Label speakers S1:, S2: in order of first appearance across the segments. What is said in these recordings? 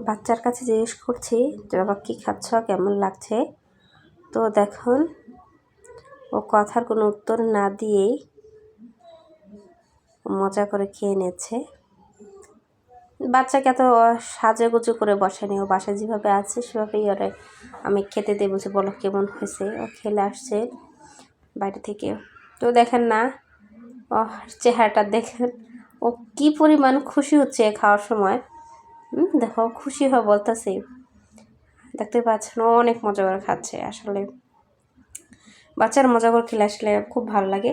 S1: বাচ্চার কাছে জিজ্ঞেস করছি যে বাবা কী খাচ্ছ, কেমন লাগছে। তো দেখুন ও কথার কোনো উত্তর না দিয়েই মজা করে খেয়ে নিচ্ছে। বাচ্চাকে এত সাজুগুজু করে বসেনি, ও বাসায় যেভাবে আছে সেভাবেই ওরে আমি খেতে দিয়ে বলছি বলো কেমন হয়েছে। ও খেলে আসছে বাইরে থেকে। তো দেখেন না ও চেহারাটা দেখেন, ও কি পরিমাণ খুশি হচ্ছে খাওয়ার সময়। দেখো খুশি হয়ে বলতেছে, দেখতে পাচ্ছেন ও অনেক মজা করে খাচ্ছে। আসলে বাচ্চার মজা করে খেলে আসলে খুব ভালো লাগে।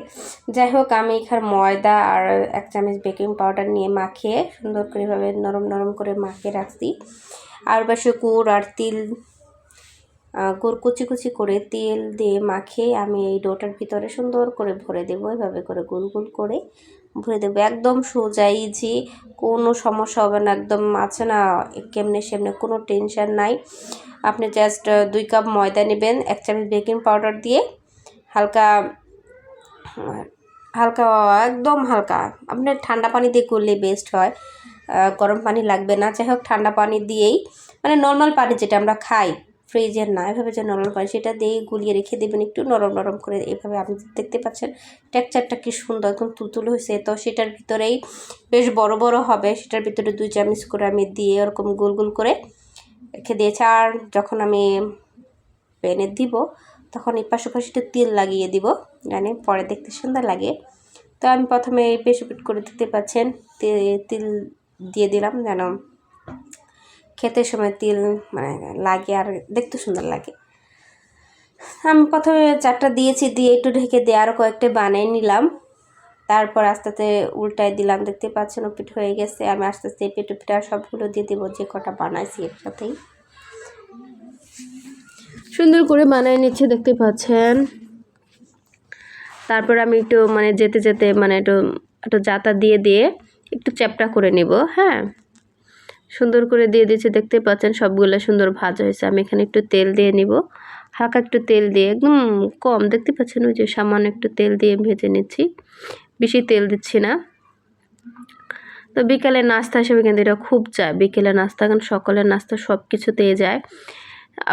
S1: যাই হোক, আমি এখানে ময়দা আর 1 চামচ বেকিং পাউডার নিয়ে মাখিয়ে সুন্দর করে এভাবে নরম নরম করে মাখিয়ে রাখছি। আর পাশে গুড় আর তিল, গুড় কুচি কুচি করে তেল দিয়ে মাখিয়ে আমি এই ডোটার ভিতরে সুন্দর করে ভরে দেবো। এভাবে করে গোল গোল করে ভরে দেবো। একদম সোজা ইজি, কোনো সমস্যা হবে না। একদম আছে না কেমনে সেমনে কোনো টেনশন নাই। আপনি জাস্ট 2 কাপ ময়দা নেবেন, 1 চামচ বেকিং পাউডার দিয়ে হালকা হালকা একদম হালকা, আপনার ঠান্ডা পানি দিয়ে করলে বেস্ট হয়, গরম পানি লাগবে না। যাই হোক, ঠান্ডা পানি দিয়েই মানে নর্মাল পানি যেটা আমরা খাই, ফ্রিজের না, এভাবে যে নরমাল পানি সেটা দিয়ে গুলিয়ে রেখে দেবেন একটু নরম নরম করে। এভাবে আপনি দেখতে পাচ্ছেন টেক্সচারটা কি সুন্দর, একদম তুলতুলে হয়েছে। তো সেটার ভিতরেই বেশ বড় বড় হবে, সেটার ভিতরে 2 চামচ করে আমি দিয়ে ওরকম গোল গোল করে রেখে দিয়েছি। আর যখন আমি প্যানে দিব তখন এই পাশাপাশি একটু তেল লাগিয়ে দিব, মানে পরে দেখতে সুন্দর লাগে। তো আমি প্রথমে পেশপিট করে দিতে পাচ্ছেন তেল দিয়ে দিলাম, যেন খেতে সময় তেল মানে লাগে আর দেখতে সুন্দর লাগে। আমি প্রথমে 4টা দিয়েছি, দিয়ে একটু ঢেকে দিয়ে আরও কয়েকটা বানিয়ে নিলাম। তারপর আস্তে আস্তে উল্টায় দিলাম, দেখতে পাচ্ছেন পিঠ হয়ে গেছে। আমি আস্তে আস্তে পিঠা সবগুলো দিয়ে দেবো, যে কটা বানাইছি একসাথেই সুন্দর করে বানিয়ে নিচ্ছে, দেখতে পাচ্ছেন। তারপর আমি একটু মানে যেতে যেতে মানে একটু জাতা দিয়ে দিয়ে একটু চ্যাপটা করে নেব। হ্যাঁ, সুন্দর করে দিয়ে দিচ্ছি, দেখতে পাচ্ছেন সবগুলো সুন্দর ভাজা হয়েছে। আমি এখানে একটু তেল দিয়ে নিব, হালকা একটু তেল দিয়ে, একদম কম, দেখতে পাচ্ছেন ওই যে সামান্য একটু তেল দিয়ে ভেজে নিচ্ছি, বেশি তেল দিচ্ছি না। তো বিকেলের নাস্তা হিসেবে কিন্তু এটা খুব চায়, বিকেলের নাস্তা, কারণ সকালের নাস্তা সব কিছুতেই যায়।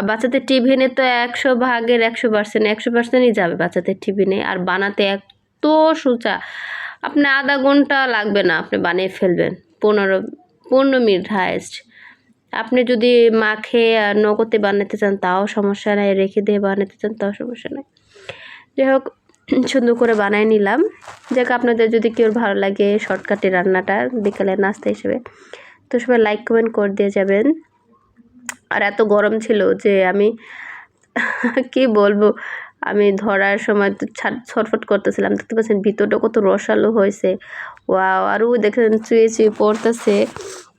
S1: বাচ্চাদের টিফিনে তো 100 ভাগের 100%ই যাবে বাচ্চাদের টিফিনে। আর বানাতে এত সোজা, আপনি আধা ঘন্টা লাগবে না, আপনি বানিয়ে ফেলবেন 15 মিনিট হায়েস্ট। আপনি যদি মাখে আর নগদে বানাতে চান তাও সমস্যা নাই, রেখে দিয়ে বানাতে চান তাও সমস্যা নাই। যাই হোক, সুন্দর করে বানাই নিলাম। যাক, আপনাদের যদি কেউ ভালো লাগে শর্টকাটে রান্নাটা বিকালের নাস্তা হিসেবে, তো সবাই লাইক কমেন্ট করে দিয়ে যাবেন। আর এত গরম ছিল যে আমি কি বলবো, আমি ধরার সময় তো ছটফট করতেছিলাম। দেখতে পাচ্ছেন ভিতরটা কত রসালো হয়েছে। ওয়াও! আরও দেখেন চুয়ে চুয়ে পড়তেছে।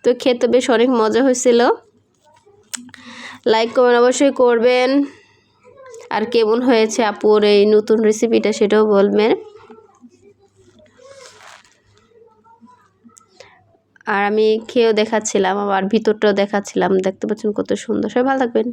S1: তো খেতে বেশ অনেক মজা হয়েছিল। লাইক কমেন্ট অবশ্যই করবেন। আর কেমন হয়েছে আপুর এই নতুন রেসিপিটা সেটাও বলবেন। আর আমি খেয়েও দেখাচ্ছিলাম, আবার ভিতরটাও দেখাচ্ছিলাম। দেখতে পাচ্ছেন কত সুন্দর। সবাই ভালো থাকবেন।